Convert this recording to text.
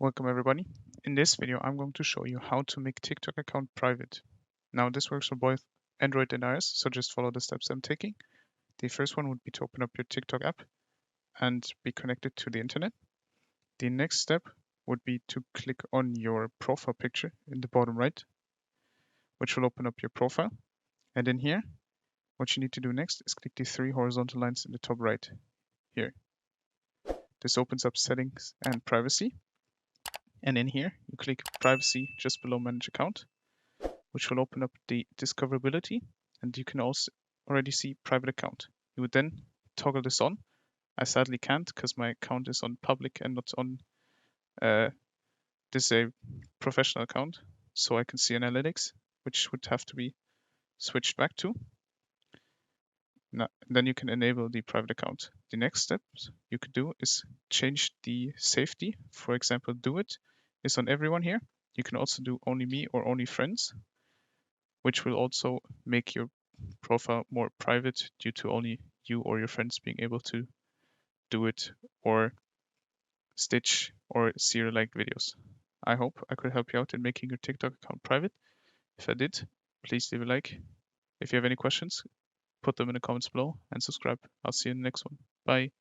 Welcome everybody. In this video, I'm going to show you how to make TikTok account private. Now this works for both Android and iOS, so just follow the steps I'm taking. The first one would be to open up your TikTok app and be connected to the internet. The next step would be to click on your profile picture in the bottom right, which will open up your profile. And in here, what you need to do next is click the three horizontal lines in the top right here. This opens up settings and privacy. And in here, you click privacy just below manage account, which will open up the discoverability, and you can also already see private account. You would then toggle this on. I sadly can't because my account is on public and not on this is a professional account, so I can see analytics, which would have to be switched back to. Now, then you can enable the private account. The next step you could do is change the safety. For example, do it is on everyone here. You can also do only me or only friends, which will also make your profile more private due to only you or your friends being able to do it or stitch or see your liked videos. I hope I could help you out in making your TikTok account private. If I did, please leave a like. If you have any questions, put them in the comments below and subscribe. I'll see you in the next one. Bye.